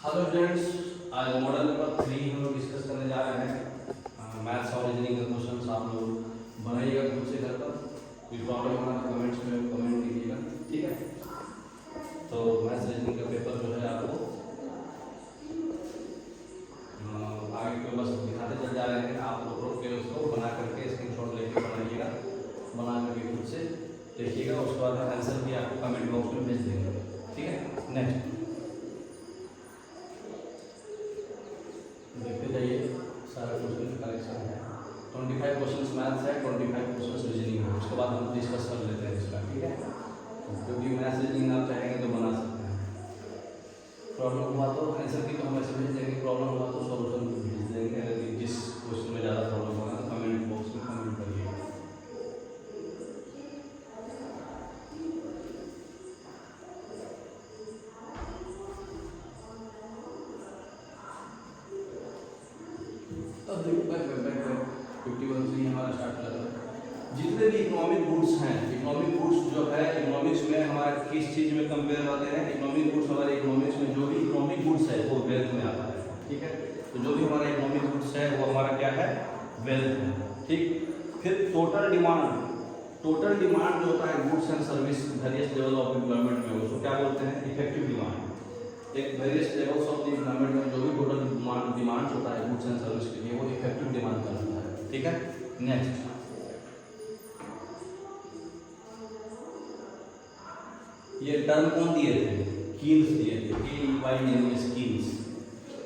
Hello students, आज model number 3 हम लोग डिस्कस करने जा रहे हैं। मैथ्स और रीजनिंग का क्वेश्चंस आप लोग बनाइएगा खुद से घर पर। कोई प्रॉब्लम होगा तो कमेंट्स में कमेंट कीजिएगा, ठीक है। तो मैथ्स रीजनिंग का पेपर जो है आपको आगे को बस दिखाते चल जा रहे हैं। आप लोग रोक के उसको बना करके स्क्रीनशॉट लेके बनाइएगा, बना करके खुद से देखिएगा। उसके बाद आंसर भी आपको कमेंट बॉक्स में भेज देंगे, ठीक है। नेक्स्ट देखते जाइए, सारा क्वेश्चन कलेक्शन है। 25 क्वेश्चंस मैथ्स है, 25 क्वेश्चंस रीजनिंग है। उसके बाद हम डिस्कस कर लेते हैं इसका, ठीक है। क्योंकि मैथ्स रीजनिंग आप चाहेंगे तो बना सकते हैं। प्रॉब्लम हुआ तो आंसर की तो हम ऐसे भेज देंगे, प्रॉब्लम हुआ तो सॉल्यूशन भेज देंगे। अगर जिस क्वेश्चन में ज़्यादा प्रॉब्लम होगा तो कमेंट बॉक्स में कमेंट करिएगा। अब देखो बैक 51 से ही हमारा स्टार्ट कर रहा है। जितने भी इकोनॉमिक गुड्स हैं, इकोनॉमिक गुड्स जो है इकोनॉमिक्स में हमारे किस चीज़ में कंपेयर होते हैं? इकोनॉमिक गुड्स हमारे इकोनॉमिक्स में जो भी इकोनॉमिक गुड्स है वो वेल्थ में आता है, ठीक है। तो जो भी हमारा इकोनॉमिक गुड्स है वो हमारा क्या है? वेल्थ है, ठीक। फिर टोटल डिमांड जो होता है goods and service various level of employment में, उसको क्या बोलते हैं? Effective demand. एक various levels of the employment में जो भी टोटल डिमांड होता है गुड्स एंड सर्विस के लिए, वो इफेक्टिव डिमांड कहलाता है, ठीक है। नेक्स्ट ये टर्म कौन दिए थे? कीन्स दिए थे,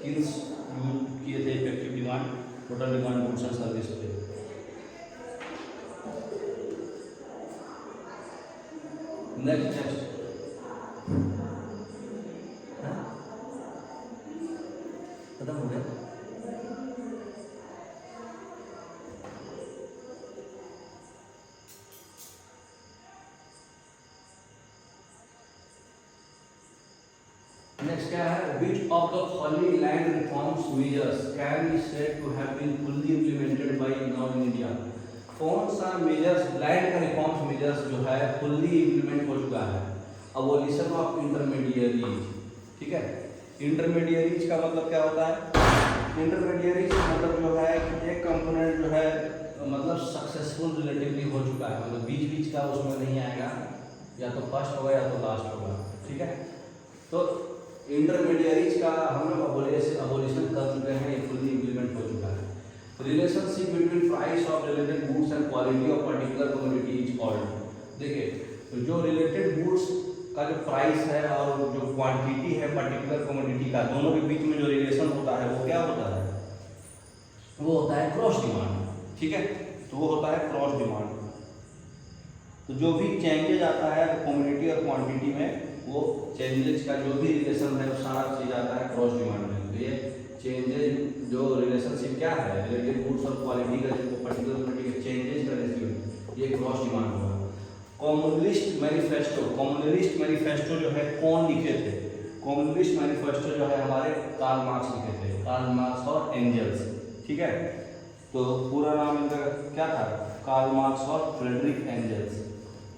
कीन्स यूज किए थे effective demand, total demand goods and service पे। नेक्स्ट खत्म हो गया। नेक्स्ट क्या है? Which of the following land reforms measures can be said to have been fully implemented by now in India? कौन सा मेजर्स लैंड का रिफॉर्म्स मेजर्स जो है फुल्ली इम्प्लीमेंट हो चुका है? अबोलिशन ऑफ इंटरमीडिएरीज, ठीक है। इंटरमीडिएरीज का मतलब क्या होता है? इंटरमीडिएरीज का मतलब जो है कि एक कंपोनेंट जो है मतलब सक्सेसफुल रिलेटिवली हो चुका है, मतलब बीच का उसमें नहीं आएगा, या तो फर्स्ट होगा या तो लास्ट होगा, ठीक है। तो इंटरमीडिएरीज का हम लोग अबोलिशन कर चुके हैं, ये फुल्ली इम्प्लीमेंट हो चुका है। Relationship between price of related goods and quality of particular commodity is called. देखिए, तो जो रिलेटेड गुड्स का जो प्राइस है और जो क्वांटिटी है पर्टिकुलर कमोडिटी का, दोनों के बीच में जो रिलेशन होता है वो क्या होता है? वो होता है क्रॉस डिमांड, ठीक है। तो वो होता है क्रॉस डिमांड। तो जो भी चेंजेज आता है कमोडिटी और क्वांटिटी में, वो चेंजेज का जो भी रिलेशन है वो सारा चीज आता है क्रॉस डिमांड में। तो ये चेंजेज जो रिलेशनशिप क्या है रिलेटेड गुड्स और क्वालिटी का, जो पर्टिकुलर क्वालिटी के चेंजेज का रेशियो, ये क्रॉस डिमांड होगा। कम्युनलिस्ट मैनिफेस्टो जो है कौन लिखे थे? कम्युनलिस्ट मैनिफेस्टो जो है हमारे कार्ल मार्क्स लिखे थे, कार्ल मार्क्स और एंजल्स, ठीक है। तो पूरा नाम इनका क्या था? कार्ल मार्क्स और फ्रेडरिक एंजल्स।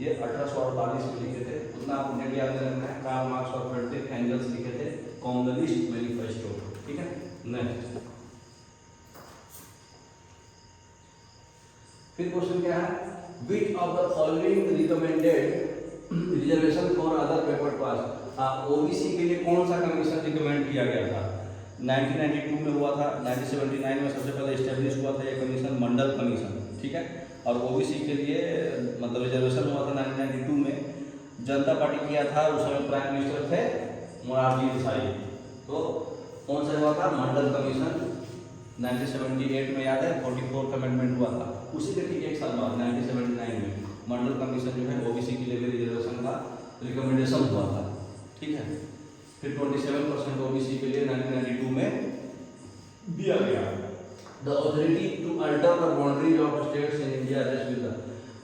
ये 1848 में लिखे थे, उतना आप नेट याद रखना है। कार्ल मार्क्स और फ्रेडरिक एंजल्स लिखे थे कम्युनलिस्ट मैनिफेस्टो, ठीक है। नेक्स्ट फिर क्वेश्चन क्या है? Which of the following recommended reservation for other backward class? OBC के लिए कौन सा कमीशन रिकमेंड किया गया था? 1992 में हुआ था, 1979 में सबसे पहले एस्टेब्लिश हुआ था ये कमीशन, मंडल कमीशन, ठीक है। और ओबीसी के लिए मतलब रिजर्वेशन हुआ था 1992 में, जनता पार्टी किया था, उस समय प्राइम मिनिस्टर थे मोरारजी देसाई। तो कौन सा हुआ था? मंडल कमीशन। 1978 में याद है 44th अमेंडमेंट हुआ था, उसी के ठीक एक साल बाद 1979 में मंडल कमीशन जो है ओबीसी के लिए भी रिजर्वेशन का रिकमेंडेशन हुआ था, ठीक है। फिर 27% ओबीसी के लिए 1992 में दिया गया। The authority to alter the boundaries of states in India rest with,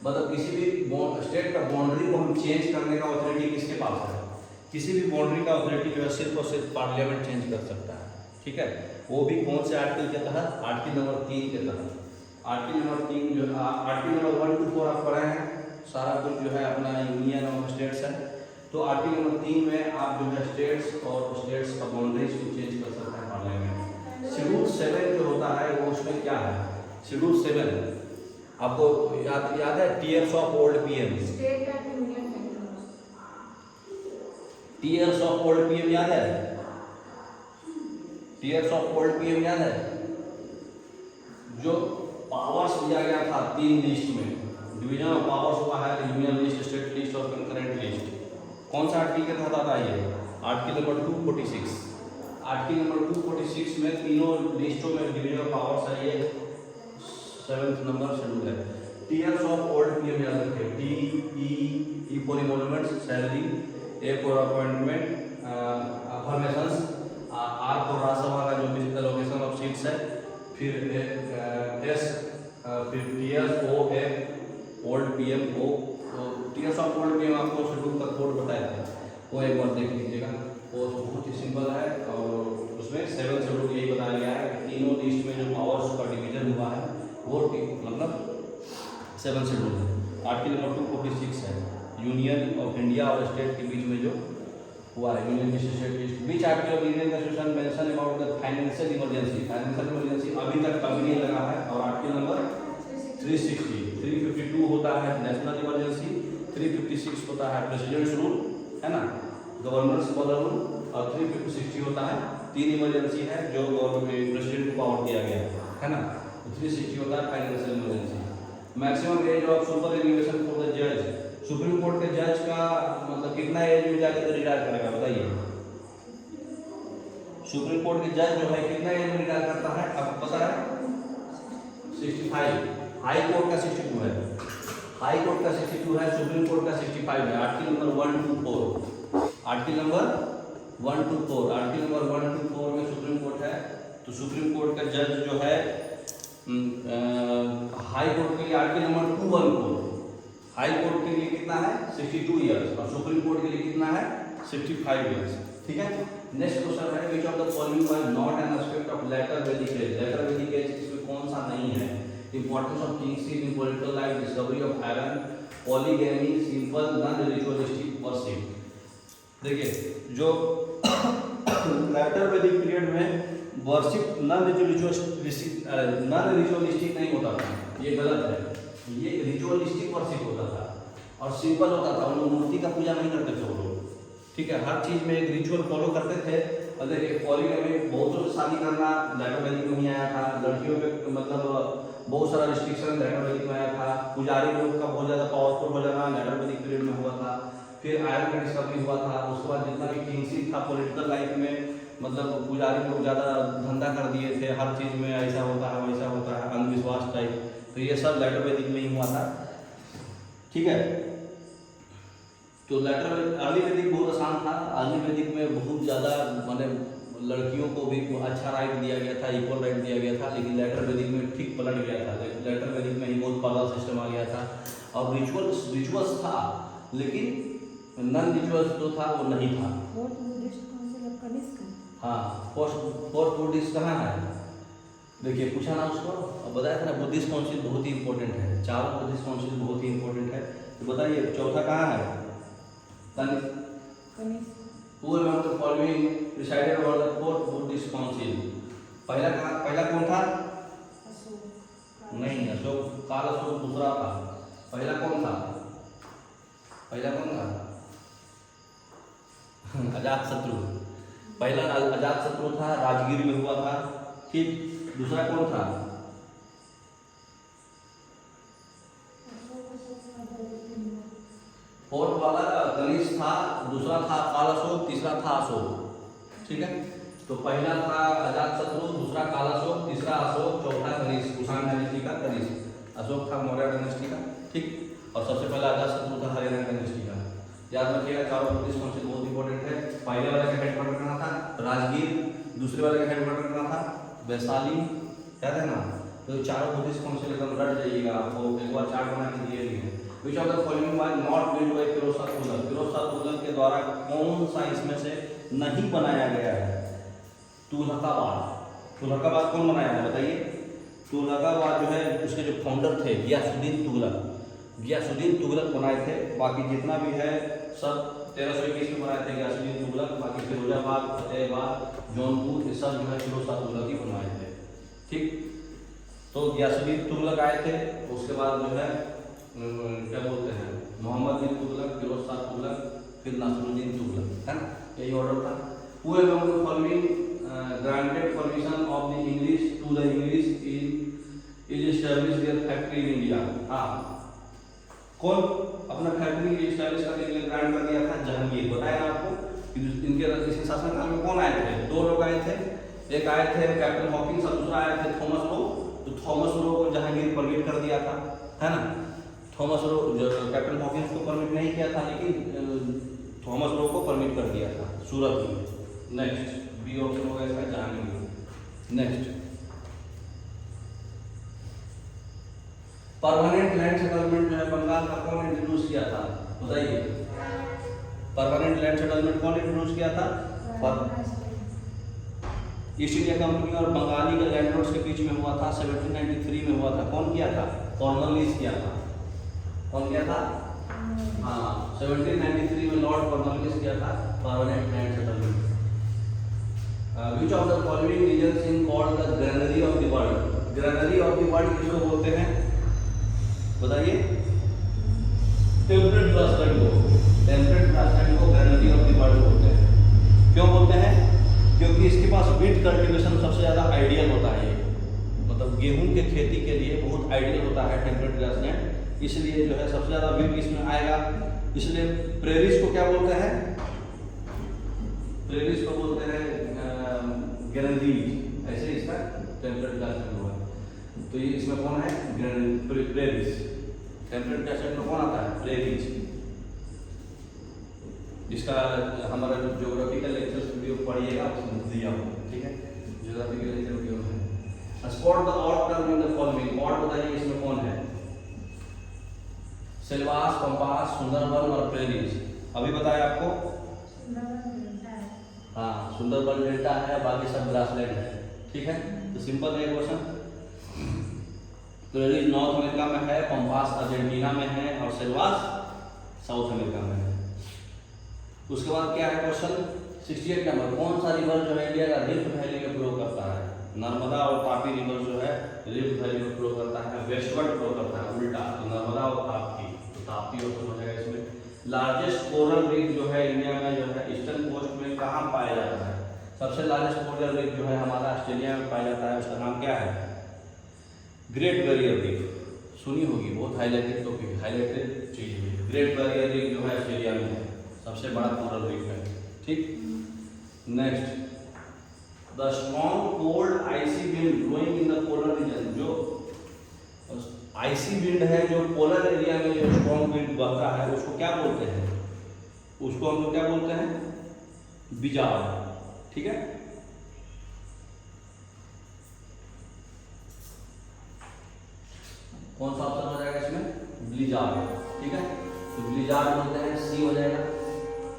मतलब किसी भी स्टेट का बाउंड्री को हम चेंज करने का ऑथोरिटी किसके पास है? किसी भी बाउंड्री का ऑथोरिटी जो है सिर्फ और सिर्फ पार्लियामेंट चेंज कर सकता है, ठीक है। वो भी कौन से आर्टिकल के तहत? आर्टिकल नंबर 3 के तहत। आर्टिकल नंबर 3 जो आर्टिकल नंबर 1 to 4 आप पढ़े हैं, सारा कुछ जो है अपना यूनियन ऑफ स्टेट्स है। तो आर्टिकल नंबर 3 में आप जो है स्टेट्स और स्टेट्स का बाउंड्रीज को चेंज कर सकते हैं पार्लियामेंट। शेड्यूल 7 जो होता है वो उसमें क्या है, शेड्यूल 7 आपको याद है, tears of old PM, tears of old PM याद है, टीयर्स ऑफ ओल्ड पीएम याद है, जो पावर्स दिया गया था 3 लिस्ट में, डिवीजन ऑफ पावर्स हुआ है, यूनियन लिस्ट, स्टेट लिस्ट और कंकरेंट लिस्ट। कौन सा आर्टिकल के तहत आता है ये, आर्टिकल नंबर 246। आर्टिकल नंबर 246 में तीनों लिस्टों में डिवीजन ऑफ पावर्स है, ये 7th नंबर शेड्यूल है। टीयर्स ऑफ ओल्ड पीएम याद रखें, T for emoluments salary, A for appointment affirmations, R for Rajya Sabha का जो भी एलोकेशन ऑफ सीट्स है, फिर एस, फिर टीयर्स ओ है ओल्ड पीएम ओ। तो टीयर्स ऑफ ओल्ड पीएम आपको शेड्यूल का कोड बताया था, वो एक बार देख लीजिएगा, वो बहुत ही सिंपल है और उसमें 7 शेड्यूल यही बताया गया है कि तीनों लिस्ट में जो पावर्स का डिवीजन हुआ है वो मतलब 7 शेड्यूल है। आर्टिकल नंबर 246 है, यूनियन ऑफ इंडिया और स्टेट के बीच में जो हुआ है, union state list. Beach article of Indian constitution mention about the financial emergency, financial emergency अभी तक कभी नहीं लगा है। और आर्टिकल नंबर 352 होता है नेशनल इमरजेंसी, 356 होता है प्रेसिडेंट्स रूल, है ना, गवर्नर्स रूल, और 360 होता है 3 इमरजेंसी है जो प्रेसिडेंट को पावर दिया गया है ना। 360 होता है financial emergency. Maximum age of super elevation for the जज, सुप्रीम कोर्ट के जज का मतलब कितना एज में जाकर रिटायर करेगा बताइए, सुप्रीम कोर्ट के जज जो है कितना एज में रिटायर करता है आपको पता है, 65। हाई कोर्ट का 62 है, हाई कोर्ट का 62 है, सुप्रीम कोर्ट का 65 है। Article number 124, article number 124, article number 124 में सुप्रीम कोर्ट है। तो सुप्रीम कोर्ट का जज जो है हाई कोर्ट के लिए आर्टिकल नंबर 214, हाई कोर्ट के लिए कितना है 62 ईयर्स और सुप्रीम कोर्ट के लिए कितना है 65 ईयर्स। ठीक है, नेक्स्ट क्वेश्चन है, which of the following was not an aspect of later Vedic age, later Vedic age इसमें कौन सा नहीं है। Importance of kingship in political life, discovery of iron, polygamy, simple non ritualistic worship. देखिए जो लेटर वैदिक पीरियड में वर्शिप नॉन रिचुअलिस्टिक नहीं होता था, ये गलत है, ये रिचुअलिस्टिक वर्शिप होता था और सिंपल होता था, उन लोग मूर्ति का पूजा नहीं करते थे वो लोग। ठीक है, हर चीज में एक रिचुअल फॉलो करते थे। और देखिए पॉलीगैमी, बहुतों से शादी करना लेटर वैदिक में ही आया था, लड़कियों पे मतलब बहुत सारा रिस्ट्रिक्शन लेटर वैदिक में आया था, पुजारी लोग का बहुत ज़्यादा पावरफुल हो जाना लेटर वैदिक पीरियड में हुआ था, फिर आयरन का डिस्कवरी हुआ था, उसके बाद जितना भी किंगशिप था पॉलिटिकल लाइफ में मतलब पुजारी लोग ज़्यादा धंधा कर दिए थे, हर चीज़ में ऐसा होता है वैसा होता है, अंधविश्वास टाइप, तो ये सब लेटर वैदिक में ही हुआ था। ठीक है, तो लेटर अर्ली वैदिक बहुत आसान था, अर्ली वैदिक में बहुत ज़्यादा मतलब लड़कियों को भी अच्छा राइट दिया गया था, इक्वल राइट दिया गया था, लेकिन लेटर वैदिक में ठीक पलट गया था, लेटर वैदिक में ही बहुत पागल सिस्टम आ गया था और रिचुअल्स था लेकिन नॉन रिचुअल्स जो था वो नहीं था। हाँ, फोर्थ बुद्धिस्ट कहाँ है, देखिए पूछा ना उसको, अब बताया था ना बुद्धिस्ट काउंसिल बहुत ही इंपॉर्टेंट है, चारों बुद्धिस्ट काउंसिल बहुत ही इंपॉर्टेंट है। तो बताइए चौथा कहाँ है, Who among the following presided over the fourth Buddhist council? पहला कौन था? नहीं, अशोक, काल अशोक दूसरा था। पहला कौन था? अजातशत्रु। पहला अजातशत्रु था, राजगीर में हुआ था। ठीक, दूसरा कौन था? फोर्थ वाला गणेश था, दूसरा था काल अशोक, तीसरा था अशोक। ठीक है, तो पहला था अजातशत्रु, दूसरा काल अशोक, तीसरा अशोक, चौथा गणेश, कुषाण डायनेस्टी का गणेश। अशोक था मौर्य डायनेस्टी का। ठीक, और सबसे पहला अजातशत्रु था हरियाणा डायनेस्टी का। याद रखिएगा, चारों बुद्धिस्ट काउंसिल बहुत इंपॉर्टेंट है। पहले वाले का हेडक्वार्टर कहाँ था? राजगीर। दूसरे वाले का हेडक्वार्टर कहाँ था? वैशाली। याद है ना? तो चारों बुद्धिस्ट काउंसिल एकदम रट जाइएगा, आपको एक बार चार्ट बना के दिए भी है। Which of the following was not built by Firoz Shah Tughlaq? Firoz Shah Tughlaq के द्वारा कौन सा इसमें से नहीं बनाया गया है? तुगलकाबाद। तुगलकाबाद कौन बनाया है बताइए? तुगलकाबाद जो है उसके जो फाउंडर थे गियासुद्दीन तुगलक, गियासुद्दीन तुगलक बनाए थे। बाकी जितना भी है सब 1321 में बनाए थे गयासुद्दीन तुगलक। बाकी फिरोजाबाद, फतेहाबाद, जौनपुर ये सब जो है फिरोज शाह तुगलक ही बनवाए थे। ठीक, तो गयासुद्दीन तुगलक आए थे, उसके बाद जो है क्या बोलते हैं मोहम्मद बिन तुगलक, फिरोज शाह तुगलक, फिर नासिरुद्दीन तुगलक, है ना, यही ऑर्डर था। Who among the following granted permission of the English to the English is established their factory in India? हाँ, कौन अपना फैक्ट्री एस्टैब्लिश करने के लिए ग्रांट कर दिया था? जहांगीर। बताया आपको कि इनके शासनकाल में कौन आए थे? दो लोग आए थे, एक आए थे कैप्टन हॉकिंस और दूसरा आए थे थॉमस लो। तो थॉमस लो को जहांगीर परमिट कर दिया था, है ना। थॉमस लो कैप्टन हॉकिंस को परमिट नहीं किया था, लेकिन थॉमस लो को परमिट कर दिया था सूरत में। नेक्स्ट बी ऑप्शन होगा इसका Jahangir. Next, permanent land settlement जो है बंगाल का कौन इंट्रोड्यूस किया था? बताइए, परमानेंट लैंड सेटलमेंट कौन इंट्रोड्यूस किया था? ईस्ट इंडिया कंपनी और बंगाली के लैंडलॉर्ड्स के बीच में हुआ था, 1793 में हुआ था। कौन किया था? कॉर्नवालिस किया था। कौन किया था? हाँ, 1793 में लॉर्ड कॉर्नवालिस किया था permanent land settlement. Which of the following regions is called the granary of the world? Granary of the world किसको बोलते हैं? बताइए। टेम्परेट ग्रासलैंड को, टेम्परेट ग्रासलैंड को ग्रैनरी ऑफ द वर्ल्ड बोलते हैं। क्यों बोलते हैं? क्योंकि इसके पास वीट कल्टीवेशन सबसे ज़्यादा आइडियल होता है। मतलब गेहूं के खेती के लिए बहुत आइडियल होता है टेम्परेट ग्रासलैंड, इसलिए जो है सबसे ज़्यादा वीट इसमें आएगा। इसलिए प्रेरिस को क्या बोलते हैं? प्रेरिस को बोलते हैं ग्रैनरी, ऐसे इसका टेम्परेट ग्रासलैंड हुआ। तो ये इसमें कौन है? प्रेरिस। टेम्परेट ग्रासलैंड में कौन आता है? प्रेरिस। इसका हमारा जो ज्योग्राफिकल लेक्चर्स वीडियो पढ़िएगा उसमें दिया हो, ठीक है, ज्योग्राफिकल लेक्चर वीडियो में। Spot the odd term in the following. Odd बताइए इसमें कौन है? सिलवास, पंपास, सुंदरबन और प्रेरिस। अभी बताया आपको। हाँ, सुंदरबन डेल्टा है, बाकी सब ग्रासलैंड है, ठीक है। तो सिंपल है क्वेश्चन। प्रेरिस नॉर्थ अमेरिका में है, पंपास अर्जेंटीना में है और सिलवास साउथ अमेरिका में है। उसके बाद क्या है क्वेश्चन 68 नंबर, कौन सा रिवर जो है इंडिया का रिफ्ट वैली में फ्लो करता है? नर्मदा और तापी रिवर जो है रिफ्ट वैली में फ्लो करता है, वेस्टवर्ड फ्लो करता है, उल्टा। तो नर्मदा और तापी, तो तापी और हो जाएगा इसमें। लार्जेस्ट कोरल रीफ जो है इंडिया में जो है ईस्टर्न कोस्ट में कहाँ पाया जाता है? सबसे लार्जेस्ट कोरल रीफ जो है हमारा ऑस्ट्रेलिया में पाया जाता है, उसका नाम क्या है? Great barrier reef. सुनी होगी, बहुत हाईलाइटेड टॉपिक, हाईलाइटेड चीज है। ग्रेट बैरियर रीफ जो है ऑस्ट्रेलिया में है, सबसे बड़ा कोरल रीफ है, ठीक। Next, the strong cold icy wind blowing in the polar region. जो आइसी विंड है जो पोलर एरिया में जो स्ट्रॉन्ग विंड बहता है उसको क्या बोलते हैं? उसको हम लोग क्या बोलते हैं? बिजार, ठीक है। कौन सा ऑप्शन हो जाएगा इसमें? ब्लिजार्ड, ठीक है। तो ब्लिजार्ड बोलते हैं, सी हो जाएगा।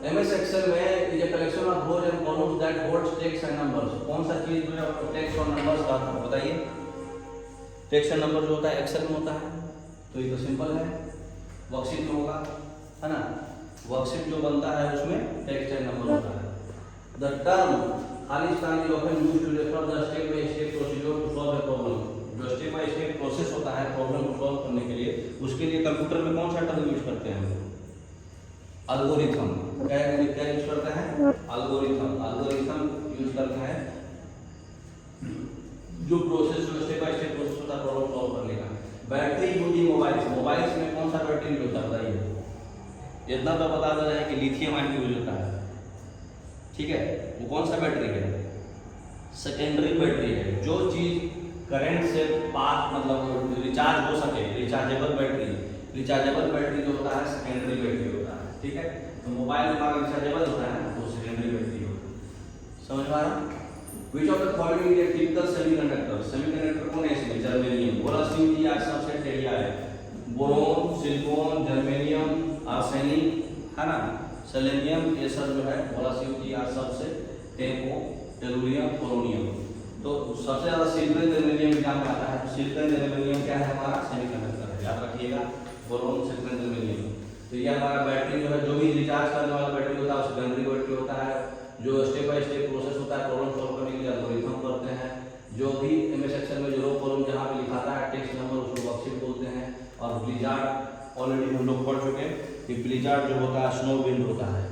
एमएस एक्सेल में ये collection of rose and columns that holds text and numbers. कौन सा चीज जो है टेक्स्ट और नंबर्स का बताइए? टेक्स्ट एंड नंबर जो होता है एक्सेल में होता है, तो ये तो सिंपल है, वर्कशीट में होगा, है ना। वर्कशीट जो बनता है उसमें टेक्स्ट एंड नंबर होता है। The term Khalistan is often used to refer the step by step procedure to solve a problem. जो स्टेप बाय स्टेप प्रोसेस होता है प्रॉब्लम को सॉल्व करने के लिए, उसके लिए कंप्यूटर में कौन सा टर्म यूज करते हैं? एल्गोरिथम। क्या यूज करते हैं? एल्गोरिथम। एल्गोरिथम यूज करते हैं जो प्रोसेस जो स्टेप बाय स्टेप प्रोसेस होता है प्रॉब्लम सॉल्व करने का। Battery using mobiles. मोबाइल्स में कौन सा बैटरी यूज होता है बताइए? इतना तो बता दे रहे हैं कि लिथियम आयन यूज होता है, ठीक है। वो कौन सा बैटरी है? सेकेंडरी बैटरी है। जो चीज करंट से पास मतलब रिचार्ज हो सके, रिचार्जेबल बैटरी। रिचार्जेबल बैटरी जो होता है सेकेंडरी बैटरी होता है, ठीक है। तो मोबाइल हमारा रिचार्जेबल होता है तो सेकेंडरी बैटरी होता है। समझ में आ रहा? Which of the following is a typical semiconductor? Semiconductor कौन है इसमें? जर्मेनियम। बोला सी जी आज सबसे एरिया है, बोरोन, सिलिकॉन, जर्मेनियम, आर्सेनिक, है ना, सेलेनियम, ये सब जो है बोला सी जी आज सबसे, टेको, टेलुरियम, पोलोनियम। तो सबसे ज्यादा सिलिकॉन जर्मेनियम एग्जाम में आता है। सिलिकॉन जर्मेनियम क्या है? हमारा सेमीकंडक्टर है, याद रखिएगा, बोरोन, सिलिकॉन, जर्मेनियम। तो ये हमारा बैटरी जो है, जो भी रिचार्ज करने वाला बैटरी होता है, सेकेंडरी बैटरी होता है, जो स्टेप बाय स्टेप प्रोसेस होता है प्रॉब्लम सॉल्व करने के लिए एल्गोरिथम करते हैं। जो भी एमएस एक्सेल में जो रो कॉलम जहाँ पे लिखाता है टेक्स्ट नंबर उसको वर्कशीट बोलते हैं। और ब्लिजार्ड ऑलरेडी हम लोग पढ़ चुके हैं कि ब्लिजार्ड जो होता है स्नो विंड होता है,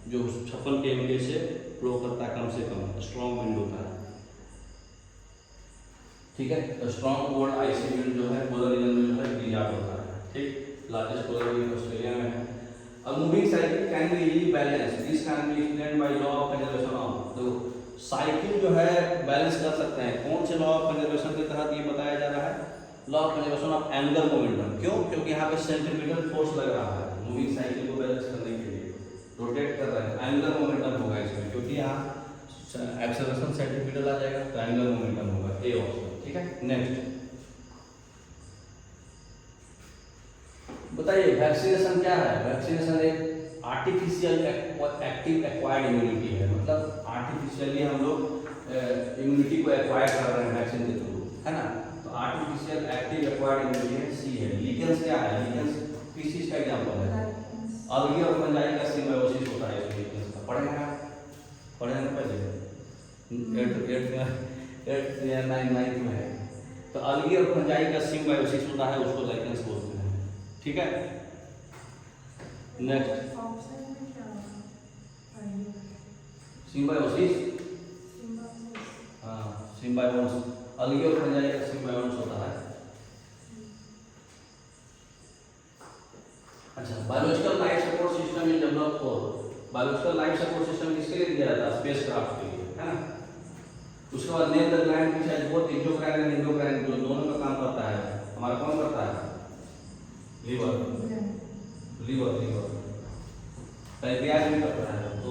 जो 56 kmh से फ्लो करता है, कम से कम स्ट्रॉन्ग विंड होता है। ठीक है, तो स्ट्रॉन्ग कोल्ड आइसी विंड जो है पोलर रीजन में जो है ब्लिजार्ड होता है। ठीक, लार्जेस्ट पोलर रीजन ऑस्ट्रेलिया में है। अब moving cycle can be easily balance, this can be explained by law of conservation of. तो साइकिल जो है बैलेंस कर सकते हैं, कौन से लॉ ऑफ कंजर्वेशन के तहत ये बताया जा रहा है? Law of conservation of angular momentum. क्यों? क्योंकि यहाँ पे सेंट्रीपिटल फोर्स लग रहा है मूविंग साइकिल को बैलेंस करने के लिए, रोटेट कर रहे हैं, एंगुलर मोमेंटम होगा इसमें, क्योंकि यहाँ एक्सेलरेशन सेंट्रीपिटल आ जाएगा तो एंगुलर मोमेंटम होगा, ए ऑप्शन। ठीक है, नेक्स्ट बताइए वैक्सीनेशन क्या है? वैक्सीनेशन एक आर्टिफिशियल एक्टिव एक्वायर्ड इम्यूनिटी है, मतलब आर्टिफिशियली हम लोग इम्यूनिटी को एक्वायर कर रहे हैं वैक्सीन के थ्रू, है ना। तो आर्टिफिशियल एक्टिव एक्वायर्ड इम्यूनिटी है, सी है। लीकेंस क्या है? लीकेंस किस चीज का एग्जांपल है? अलगी और फंजाई का सिम्बायोसिस होता है इसमें, लीकेंस का पढ़ेंगे आप, पढ़ेंगे पहले 8th या 9th में है। तो अलगी और फंजाई का सिम्बायोसिस होता है, उसको लीकेंस बोलते हैं। ठीक है, नेक्स्ट सिम्बायोसिस, हाँ सिम्बायोन्स, अलगी और फंजाई का सिम्बायोन्स होता है। अच्छा, biological life support system is develop for, biological life support system किसके लिए दिया जाता है? स्पेसक्राफ्ट के लिए, है ना। उसके बाद name the gland which has both exocrine and endocrine, जो दोनों का काम करता है। हमारा कौन करता है? Liver, liver, liver. पैंक्रियाज भी करता है, तो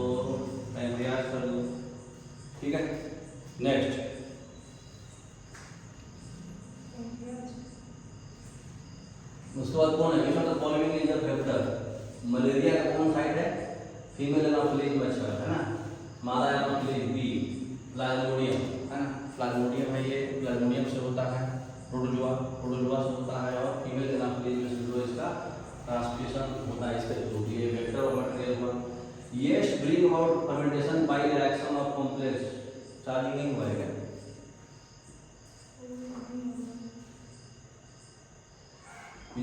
पैंक्रियाज कर दो। ठीक है, नेक्स्ट उसके बाद कौन है? मतलब following is the factor. Malaria का कौन साइड है? फीमेल एनाफिलीज मच्छर, है ना। मादा एनाफिलीज बी, प्लाज्मोडियम, है ना। प्लाज्मोडियम है, ये प्लाज्मोडियम से होता है, प्रोटोजोआ, प्रोटोजोआ से होता है, और फीमेल एनाफिलीज में से जो इसका ट्रांसमिशन होता है इसके थ्रू, ये वेक्टर ऑफ मटेरियल हुआ। Yeast bring about fermentation by reaction of complex, charging नहीं हुआ है क्या?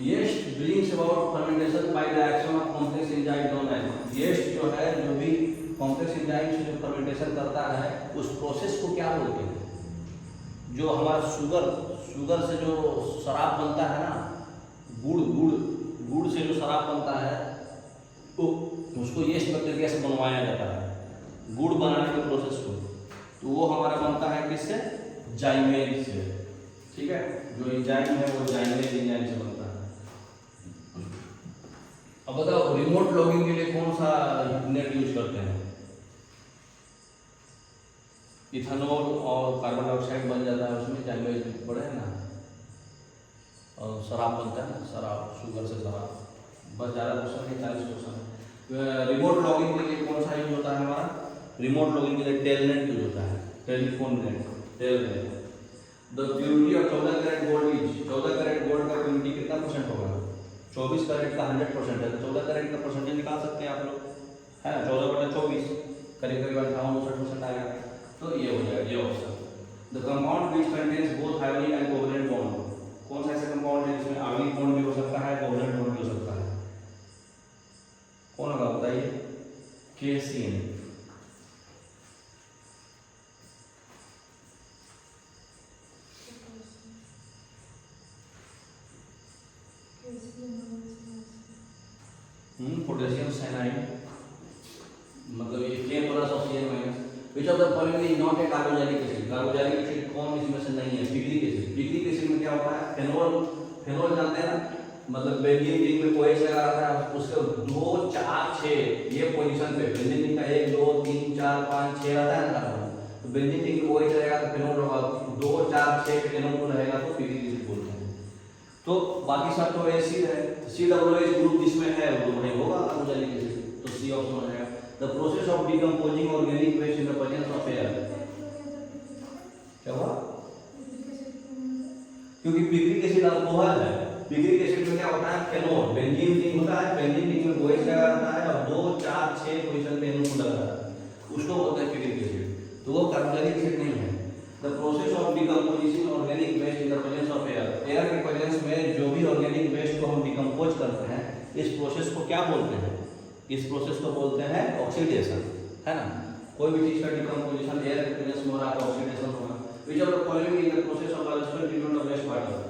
Yeast brings about fermentation by reaction of complex enzyme known as. Yeast जो है, जो भी कॉम्प्लेक्स एंजाइम से जो फर्मेंटेशन करता है उस प्रोसेस को क्या बोलते हैं? जो हमारा शुगर से जो शराब बनता है ना, गुड़ से जो शराब बनता है तो उसको येस्ट बैक्टीरिया से बनवाया जाता है, गुड़ बनाने के प्रोसेस को। तो वो हमारा बनता है किससे? जाइमेज से। ठीक है, जो एंजाइम है वो जाइमेज एंजाइम से बनता है। अब बताओ रिमोट लॉगिंग के लिए कौन सा नेट यूज करते हैं? इथेनॉल और कार्बन डाइऑक्साइड बन जाता है उसमें, जाइमेज पड़े है ना, और शराब बनता है, शराब, शुगर से शराब। बस ज़्यादा क्वेश्चन नहीं, 40 क्वेश्चन है। रिमोट लॉगिंग के लिए कौन सा यूज होता है हमारा? रिमोट लॉगिंग के लिए टेलनेट यूज होता है, telephone net, telnet. The purity of 14 carat gold is, 14 carat gold का प्योरिटी कितना परसेंट होगा? 24 कैरेट का 100% है, तो 14 कैरेट का परसेंटेज निकाल सकते हैं आप लोग, है ना। 14/24 करीब 58-59% आएगा, तो ये हो जाएगा, ये option. The compound which contains both ionic and covalent bond, कौन सा ऐसा कंपाउंड है जिसमें आयोनिक बॉन्ड भी हो सकता है, कोवैलेंट बॉन्ड भी हो सकता है? कौन होगा बताइए? KCl। पोटेशियम साइनाइड, मतलब ये K+ और Cl-। Which of the following is not a carbogenic acid, carbogenic acid कौन इसमें से नहीं है? पिग्रिक एसिड। पिग्रिक एसिड में क्या होता है? फेनोल जानते हैं ना, मतलब बेंजीन रिंग में OH लगा रहता है, उसके 2, 4, 6 ये पोजीशन पे बेंजीन रिंग का 1, 2, 3, 4, 5, 6 रहता है ना कार्बन। तो बेंजीन रिंग में OH रहेगा तो फेनोल होगा, 2, 4, 6 फेनोल रहेगा तो पिग्रिक एसिड बोलते हैं। तो बाकी सब तो एसिड है, COOH ग्रुप जिसमें है वो नहीं होगा कार्बोजेनिक एसिड, तो C ऑप्शन हो जाएगा। The process of decomposing organic waste in the presence of air, क्या हुआ? क्योंकि पिग्रिक एसिड अल्कोहल है, पिक्रिक एसिड में क्या होता है, फेनोल, बेंजीन रिंग होता है, बेंजीन रिंग में OH लगा रहता है और 2 4 6 पोजीशन पे NO लगा रहता है, उसको बोलते हैं पिक्रिक एसिड। तो वो कार्बोक्सिलिक एसिड नहीं है। The process of decomposition organic waste in the presence of air, air के प्रेजेंस में जो भी ऑर्गेनिक वेस्ट को हम डिकम्पोज करते हैं, इस प्रोसेस को क्या बोलते हैं, इस प्रोसेस को बोलते हैं ऑक्सीडेशन, है ना। कोई भी चीज का डिकम्पोजिशन एयर के प्रेजेंस में हो रहा है तो ऑक्सीडेशन होगा। Which of the following is the process of biological treatment of waste water,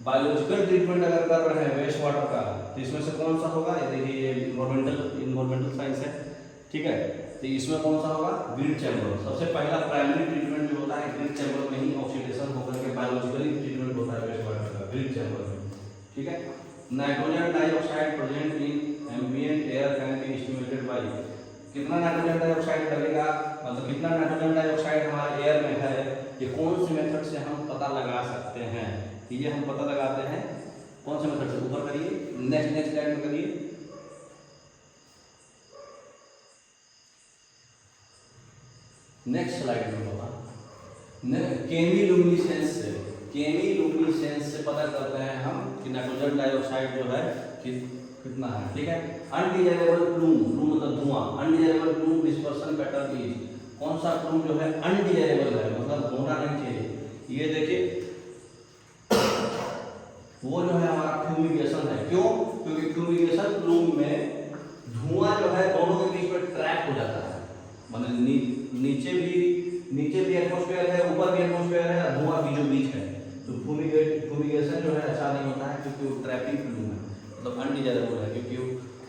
biological treatment अगर कर रहे हैं वेस्ट वाटर का तो इसमें से कौन सा होगा, ये देखिए ये इन्वायरमेंटल साइंस है, ठीक है। तो इसमें कौन सा होगा, ग्रिड चैम्बर। सबसे पहला प्राइमरी ट्रीटमेंट जो होता है ग्रिड चैम्बर में ही ऑक्सीडेशन होकर के बायोलॉजिकली ट्रीटमेंट होता है वेस्ट वाटर का, ग्रिड चैम्बर में, ठीक है। Nitrogen dioxide present in ambient air can be estimated by, कितना नाइट्रोजन डाइऑक्साइड लगेगा, मतलब कितना नाइट्रोजन डाइऑक्साइड हमारे एयर में है, ये कौन से मेथड से हम पता लगा सकते हैं, ये हम पता लगाते हैं कौन से मेथड से, ऊपर करिए, नेक्स्ट स्लाइड में करिए। नेक्स्ट स्लाइड में होगा केमिलुमिनेसेंस से, केमिलुमिनेसेंस से पता करते हैं हम कि नाइट्रोजन डाइऑक्साइड जो है कितना है, ठीक है। अनडिजायरेबल प्लूम, प्लूम मतलब धुआं, undesirable plume dispersion pattern is, कौन सा प्लूम जो है अनडिजायरेबल है, मतलब होना नहीं चाहिए, ये देखिए वो जो है हमारा फ्यूमिगेशन है। क्यों, क्योंकि फ्यूमिगेशन प्लूम में धुआं जो है दोनों के बीच में ट्रैप हो जाता है, मतलब नीचे भी एटमॉस्फेयर है, ऊपर भी एटमॉस्फेयर है, धुआं बीचों बीच है, तो फ्यूमिगेशन जो है अच्छा नहीं होता है क्योंकि वो ट्रैपिंग प्लूम है, मतलब अनडिजायरेबल है, क्योंकि वो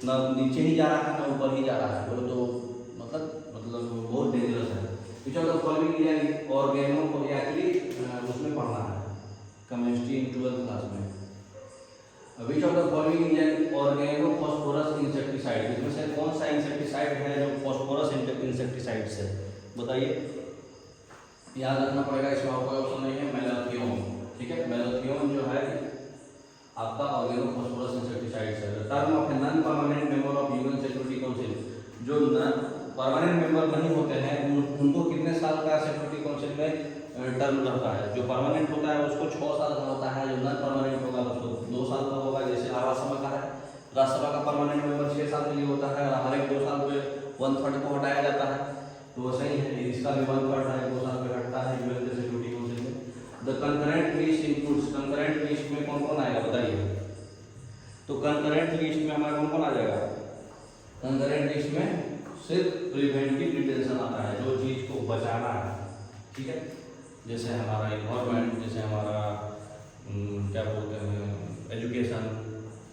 ना नीचे ही जा रहा है ना ऊपर ही जा रहा है, वो तो मतलब बहुत डेंजरस है। Which of the following organo को एक्चुअली उसमें पढ़ना है केमिस्ट्री इन 12th क्लास में। Which of the following is an organo phosphorus insecticide, इसमें से कौन सा इंसेक्टिसाइड है जो फॉस्फोरस इंसेक्टिसाइड से, बताइए। याद रखना पड़ेगा, इसमें कोई ऑप्शन नहीं है, मैलाथियोन, ठीक है। मैलाथियोन जो है आपका ऑर्गेनो फॉस्फोरस इंसेक्टिसाइड है। Term of a non permanent member of UN security council, जो परमानेंट मेंबर नहीं होते हैं उनको कितने साल का सिक्योरिटी काउंसिल में टर्म रहता है, जो परमानेंट होता है उसको 6 साल का होता है, जो नॉन परमानेंट होगा उसको 2 साल का होगा। जैसे राज्यसभा का है, राज्यसभा का परमानेंट मेंबर 6 साल के लिए होता है, हर एक 2 साल पे 1/3 को हटाया जाता है, तो वो सही है, इसका भी 1/3 है, 2 साल पे हटता है यूएन के सिक्योरिटी काउंसिल में। The concurrent list includes, concurrent list में कौन कौन आएगा बताइए, तो कंकरेंट लिस्ट में हमारा कौन कौन आ जाएगा, कंकरेंट लिस्ट में सिर्फ प्रिवेंटिव डिटेंशन आता है, जो चीज को बचाना है, ठीक है। जैसे हमारा इन्वायरमेंट, जैसे हमारा क्या बोलते हैं एजुकेशन,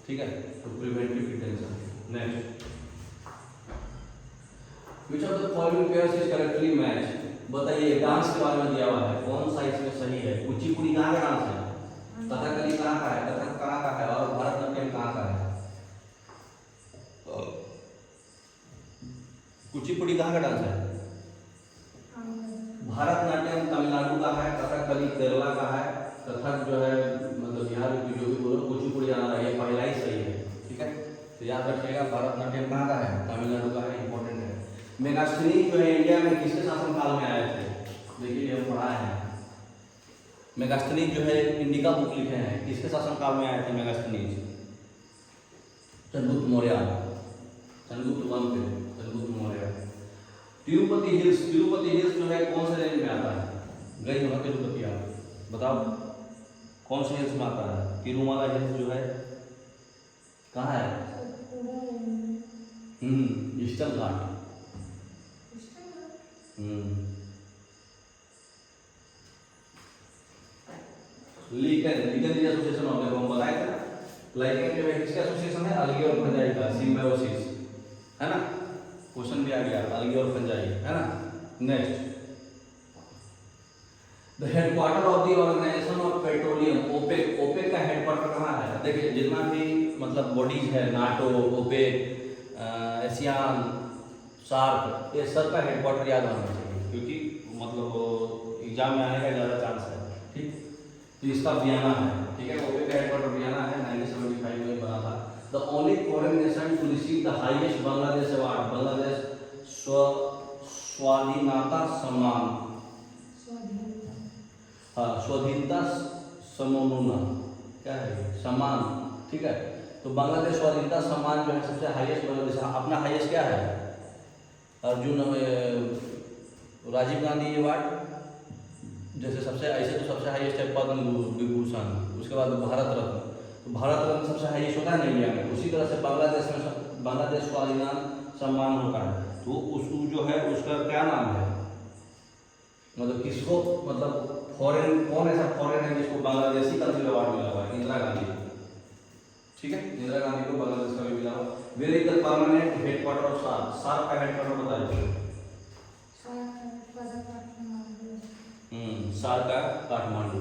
ठीक है, तो preventive detention. Next, which of the following pairs is correctly match, बताइए। डांस के बारे में दिया हुआ है, कौन सा इसमें सही है, कुचिपुड़ी कहाँ का डांस है, कथकली कहाँ का है, कथक कहाँ का है, और भरतनाट्यम कहाँ का है, कुचिपुड़ी कहाँ का डांस है, भरतनाट्यम तमिलनाडु का है, कथकली केरला का है, कथक जो है मतलब बिहार की, जो भी बोलो, कुचिपुड़ी आना है, ये पहला ही सही है, ठीक है। तो याद रखिएगा भरतनाट्यम कहाँ का है, तमिलनाडु का है, इंपॉर्टेंट है। मेगास्थनीज जो है इंडिया में किसके शासनकाल में आए थे, देखिए हम पढ़ाए हैं। मेगास्थनीज जो है इंडिका बुक लिखे हैं, किसके शासनकाल में आए थे मेगास्थनीज, चंद्रगुप्त मौर्य, चंद्रगुप्त वंश, चंद्रगुप्त मौर्य। तिरुपति हिल्स, तिरुपति हिल्स जो है कौन से रेंज में आता है, गई होगा तिरुपति, आप बताओ कौन से हिल्स में आता है, तिरुमाला हिल्स जो है कहाँ है, eastern Ghat, LeCun association of हम बताए थे ना, लाइकन जो है किसका एसोसिएशन है, अलगी और फंजाई का, सिम्बायोसिस, है ना, क्वेश्चन भी आ गया, अलगी और फंजाई, है ना। Next, the headquarter of the organisation of petroleum, OPEC, OPEC का हेडक्वार्टर कहाँ है, देखिए जितना भी मतलब बॉडीज है, नाटो, ओपेक, एशियान, सार्क, ये सब का हेडक्वार्टर याद होना चाहिए, क्योंकि मतलब एग्जाम में आने का ज़्यादा चांस है, ठीक। तो इसका वियना है, ठीक है, ओपेक का हेडक्वार्टर वियना है, 1975 में बना था। The only foreign nation to receive the highest Bangladesh award, Bangladesh स्वाधीनता सम्मान, हाँ, स्वाधीनता सम्मानना, क्या है ये? सम्मान, ठीक है। तो बांग्लादेश स्वाधीनता सम्मान जो है सबसे हाईएस्ट बांग्लादेश, अपना हाईएस्ट क्या है? अर्जुन, राजीव गांधी अवार्ड जैसे सबसे, ऐसे तो सबसे हाईएस्ट है पद्म विभूषण, उसके बाद भारत रत्न। तो भारत रत्न सबसे हाईएस्ट होता है ना इंडिया में, उसी तरह से बांग्लादेश में बांग्लादेश स्वाधीनता सम्मान होता है। तो उस जो है उसका क्या नाम है, मतलब किसको, मतलब फॉरेन, कौन ऐसा फॉरेन है जिसको बांग्लादेशी कंट्री अवार्ड मिला हुआ है? इंदिरा गांधी, ठीक है, इंदिरा गांधी को बांग्लादेश का भी मिला हुआ। Where is the permanent headquarter of SAARC? SAARC का हेडक्वार्टर बताइए। सार्क का काठमांडू।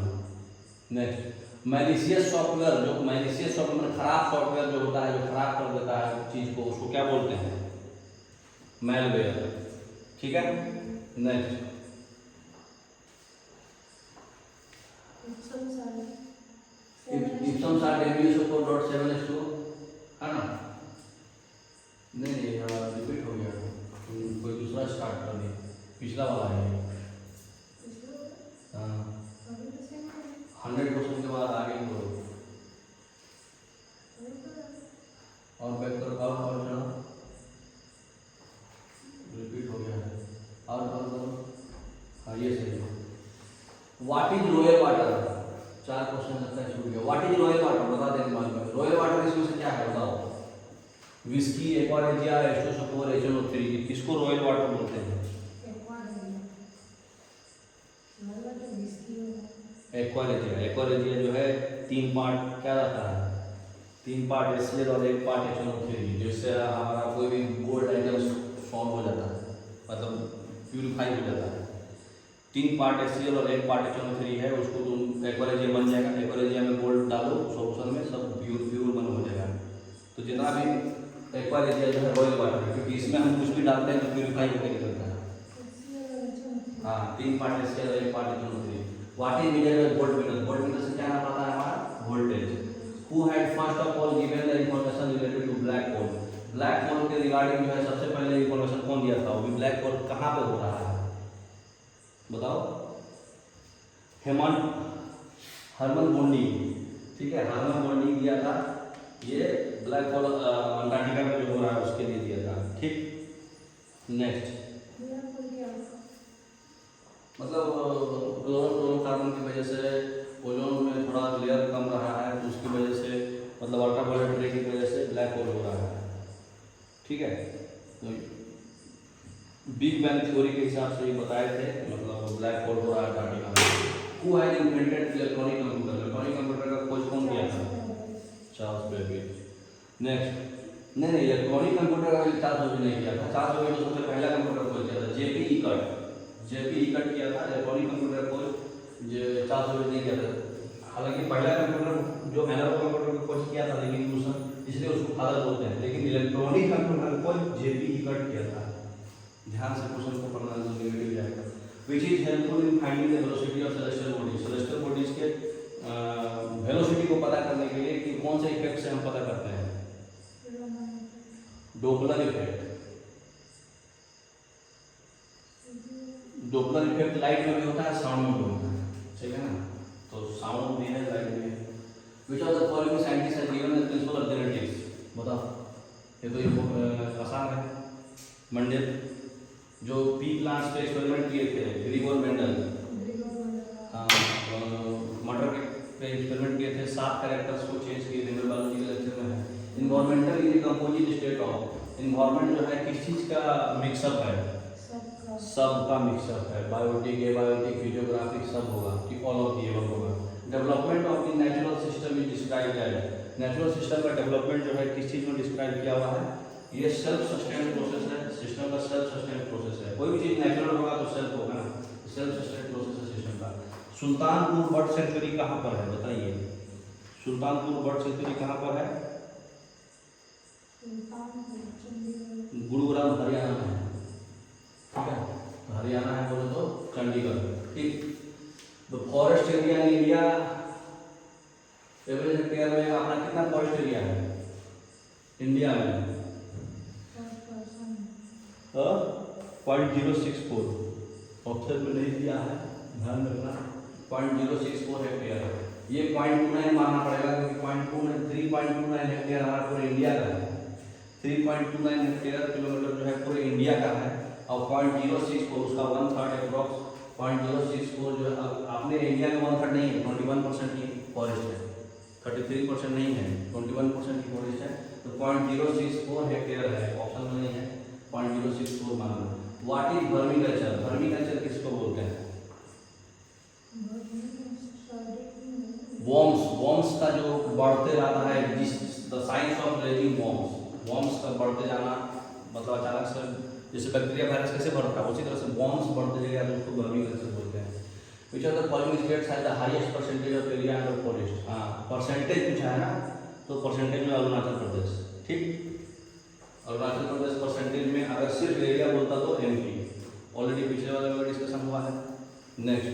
नेक्स्ट, मैलिशियस सॉफ्टवेयर, जो मैलिशियस सॉफ्टवेयर खराब सॉफ्टवेयर जो होता है, जो खराब कर देता है चीज को, उसको क्या बोलते हैं? मैलवेयर, ठीक है। नेक्स्ट, इप्सम सार्ट MUSO 4.7 है ना? नहीं रिपीट हो गया, कोई दूसरा स्टार्ट कर दिया, पिछला वाला है। हाँ 100% के बाद आगे बढ़ो और बैक करो, और चलो, रिपीट हो गया है, और करो। हाँ ये सही है। What is royal water? 4 question लगता है छूट गया। व्हाट इज रॉयल वाटर बता देने बाद में। रॉयल वाटर इसमें से क्या है बताओ? विस्की, एक्वारेजिया, H2SO4, HNO3, किसको रॉयल वाटर बोलते हैं? एक्वारेजिया। एक्वारेजिया जो है 3 पार्ट क्या रहता है? 3 पार्ट HCl और 1 पार्ट HNO3, जिससे हमारा कोई भी गोल्ड आइटम सॉल्व हो जाता है, मतलब प्यूरिफाई हो जाता है। 3 पार्ट HCl और 1 पार्ट HNO3 है, उसको तुम एक्वारेजिया बन जाएगा। एक्वारेजिया में गोल्ड डालो सॉल्यूशन में, सब प्यूर बन हो जाएगा। तो जितना भी एक्वारेजिया जो है रॉयल वाटर है, क्योंकि इसमें हम कुछ भी डालते हैं तो प्यूरिफाई होकर निकलता है। हाँ 3 पार्ट HCl और 1 part HNO3। What is medium में वोल्ट मीटर? वोल्ट मीटर से क्या नाम आता है हमारा? Voltage. Who had first of all given the information related to black hole? Black hole के रिगार्डिंग जो है सबसे पहले इंफॉर्मेशन कौन दिया था? वो ब्लैक होल कहाँ पे हो रहा है बताओ? हरमन बोंडी, ठीक है, हरमन बोंडी दिया था। ये ब्लैक होल अंटार्कटिका में जो हो रहा है उसके लिए दिया था, ठीक। नेक्स्ट, मतलब क्लोरोफ्लोरोकार्बन की वजह से ओजोन में थोड़ा लेयर कम रहा है, तो उसकी वजह से, मतलब अल्ट्रावायलेट रे की वजह से ब्लैक होल हो रहा है, ठीक है। तो बिग बैंग थ्योरी के हिसाब से ये बताए थे, मतलब ब्लैक होल हो रहा है अंटार्कटिका में। Who has invented electronic computer? Electronic computer का खोज कौन किया था? Charles Babbage. नेक्स्ट, नहीं इलेक्ट्रॉनिक कंप्यूटर का चार्ल्स बेबेज नहीं किया था। चार्ल्स बेबेज सबसे पहला कंप्यूटर खोज किया था JP इकट किया था। इलेक्ट्रॉनिक कंप्यूटर खोज जो चार्ल्स बेबेज नहीं किया था। हालांकि पहला कंप्यूटर जो एनालॉग कंप्यूटर को खोज किया था, लेकिन इसलिए उसको फादर बोलते हैं, लेकिन इलेक्ट्रॉनिक कंप्यूटर को JP इकट किया था। ध्यान से क्वेश्चन को पढ़ना नेगेटिव जाएगा। Which is helpful in finding the velocity of celestial bodies? Celestial bodies के वेलोसिटी को पता करने के लिए कि कौन से इफेक्ट से हम पता करते हैं? Doppler effect. Doppler effect light में भी होता है, साउंड में भी होता है, ठीक है ना? तो साउंड भी है, लाइट भी है। Which of the following scientist has given the principle of genetics? बताओ, ये तो आसान है। मंडल, जो पी प्लांट्स पे एक्सपेरिमेंट किए थे, ग्रिगोर मेंडल। हाँ, मटर पे एक्सपेरिमेंट किए थे, 7 कैरेक्टर्स को चेंज किए थे, बायोलॉजी के लेक्चर में है। Environmental is composite state of? Environment जो है किस चीज़ का मिक्सअप है? सब का मिक्सअप है। बायोटिक, एबायोटिक, फिजियोग्राफिक सब होगा, कि ऑल ऑफ द एबव होगा। Development of the natural system is described as? Natural system का डेवलपमेंट जो है किस चीज़ में डिस्क्राइब किया हुआ है? ये सेल्फ सस्टेन्ड प्रोसेस है। सिस्टम का सेल्फ सस्टेन्ड प्रोसेस है। कोई भी चीज़ नेचुरल होगा तो सेल्फ होगा ना, सेल्फ सस्टेन्ड प्रोसेस है सिस्टम का। सुल्तानपुर बर्ड सेंचुरी कहाँ पर है बताइए? सुल्तानपुर बर्ड सेंचुरी कहाँ पर है? गुरुग्राम हरियाणा में है, ठीक है। हरियाणा है बोले तो चंडीगढ़, ठीक। तो forest area in India, average hectare में अपना कितना फॉरेस्ट एरिया है इंडिया में? 0.064। ऑप्शन में नहीं दिया है, ध्यान रखना। 0.064 हेक्टेयर है। ये 0.29 मानना पड़ेगा क्योंकि 3.29 हेक्टेयर हमारा पूरे इंडिया का है। 3.29 हेक्टेयर किलोमीटर जो है पूरे इंडिया का है और 0.064 उसका 1/3 अप्रॉक्स 0.064 जो है अपने इंडिया में 1/3 नहीं है, 21% की फॉरेस्ट है, 33% नहीं है, 21% की फॉरेस्ट है। तो 0.064 हेक्टेयर है, ऑप्शन में नहीं है, 0.064 मानना। What is vermiculture? वर्मीकल्चर किसको बोलते हैं? वॉर्म्स का जो बढ़ते जाता है, the science of raising worms का बढ़ते जाना, मतलब अचानक से जैसे बैक्टीरिया वायरस कैसे बढ़ता है उसी तरह से वॉर्म्स बढ़ते जाएगा तो उसको वर्मीकल्चर बोलते हैं। Which are the following states have the highest percentage of area under forest? हाँ, परसेंटेज पूछा है ना, तो परसेंटेज में अरुणाचल प्रदेश, ठीक। अरुणाचल प्रदेश परसेंटेज में, अगर सिर्फ एरिया बोलता तो MP, ऑलरेडी पिछले वाले में डिस्कशन हुआ है। नेक्स्ट,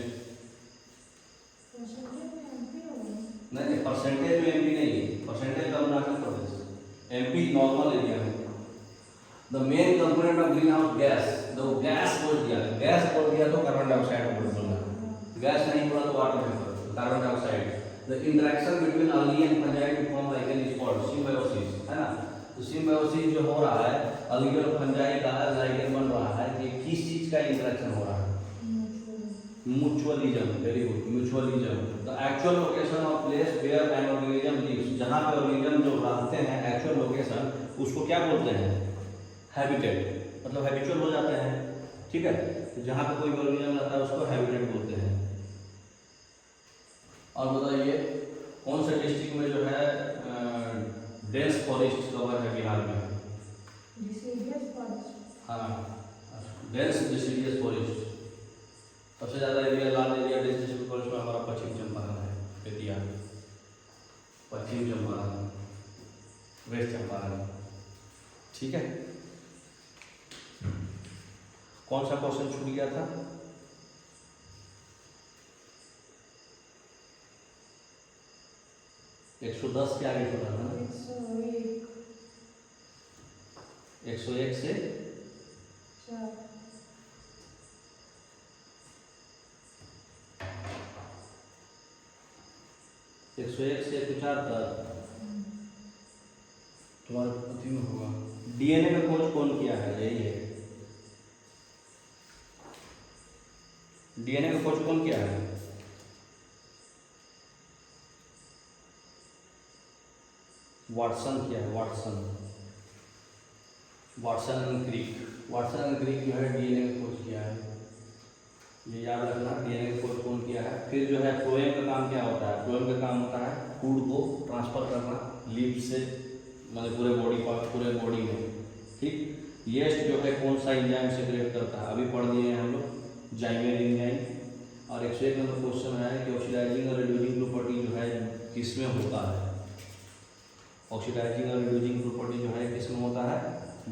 नहीं परसेंटेज में MP नहीं, percentage Arunachal Pradesh, MP normal area में। The main component of green house gas, तो गैस बोल दिया, गैस बोल दिया तो कार्बन डाइऑक्साइड बोलना, गैस नहीं बोला तो water vapour, carbon dioxide. The interaction between algae and fungi to form lichen is called symbiosis, है ना। तो सिम्बायोसिस जो हो रहा है algae और फंजाई का lichen बन रहा है, ये किस चीज का इंटरेक्शन हो रहा है? Mutualism, very good, mutualism. The actual location of place where an organism lives, जहां पे ऑर्गेनिज्म जो रहते हैं, एक्चुअल लोकेशन उसको क्या बोलते हैं? हैबिटेट, मतलब हैबिचुअल हो जाते हैं, ठीक है। तो जहाँ पे कोई ऑर्गेनिज्म रहता है उसको हैबिटेट बोलते हैं। और बताइए कौन से डिस्ट्रिक्ट में जो है डेंस फॉरेस्ट कवर है बिहार में? हाँ, डेंस डिसीडियस फॉरेस्ट। सबसे ज़्यादा एरिया, लाल एरिया डेंस डिसीडियस फॉरेस्ट में हमारा पश्चिम चंपारण है, बेतिया, पश्चिम चंपारण, वेस्ट चंपारण, ठीक है। कौन सा क्वेश्चन छूट गया था? एक 110 के आगे छोड़ा था ना, 101 से 101 से 104 तक तुम्हारे पति में होगा। DNA का खोज कौन किया है? यही है, DNA का खोज कौन किया है? वाटसन किया है, वाटसन एंड क्रिक जो है DNA का खोज किया है, ये याद रखना। DNA का खोज कौन किया है? फिर जो है फ्लोएम का काम क्या होता है? फ्लोएम का काम होता है फूड को ट्रांसफर करना लिप से, मतलब पूरे बॉडी में, ठीक। येस्ट जो है कौन सा एंजाइम सेक्रेट करता है? अभी पढ़ दिए हैं हम लोग, जाइमेल एंजाइम। और 101 नंबर क्वेश्चन है कि ऑक्सीडाइजिंग और रिड्यूसिंग प्रॉपर्टी जो है किसमें होता है? ऑक्सीडाइजिंग और रिड्यूसिंग प्रॉपर्टी जो है किसमें होता है?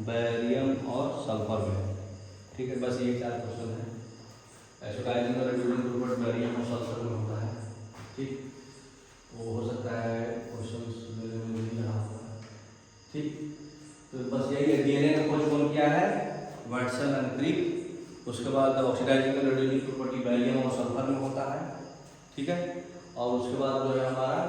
बैरियम और सल्फर में, ठीक है। बस ये 4 क्वेश्चन है। ऑक्सीडाइजिंग और रिड्यूसिंग प्रॉपर्टी बैरियम और सल्फर में होता है, ठीक। वो हो सकता है क्वेश्चन नहीं रहा होगा, ठीक। तो बस यही है, DNA का खोज कौन किया है? Watson and Crick. उसके बाद ऑक्सीडाइजिंग और रिड्यूसिंग प्रॉपर्टी बैरियम और सल्फर में होता है, ठीक है। और उसके बाद जो है हमारा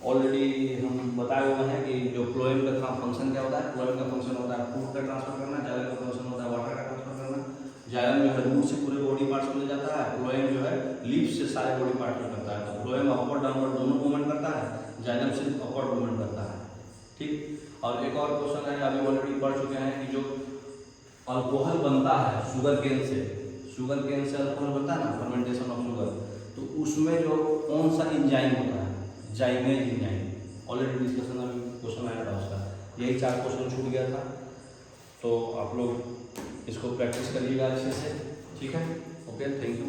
ऑलरेडी हम बताए हुए हैं कि जो फ्लोएम का फंक्शन क्या होता है? फ्लोएम का फंक्शन होता है फूड का ट्रांसफर करना, जाइलम का फंक्शन होता है वाटर का ट्रांसफर करना। जाइलम जो है रूट से पूरे बॉडी पार्ट्स में जाता है, फ्लोएम जो है लिप्स से सारे बॉडी पार्ट में करता है। तो फ्लोएम अपवर्ड डाउनवर्ड दोनों मूवमेंट करता है, जाइलम सिर्फ अपवर्ड मूवमेंट करता है, ठीक। और एक और क्वेश्चन है, अभी ऑलरेडी पढ़ चुके हैं कि जो अल्कोहल बनता है शुगर केन से अल्कोहल बनता है ना, फर्मेंटेशन ऑफ शुगर, तो उसमें जो कौन सा एंजाइम होता है? जाइमेज एंजाइम। ऑलरेडी डिस्कशन अभी क्वेश्चन आया था उसका, यही 4 क्वेश्चन छूट गया था। तो आप लोग इसको प्रैक्टिस करिएगा अच्छे से, ठीक है। Okay, thank you.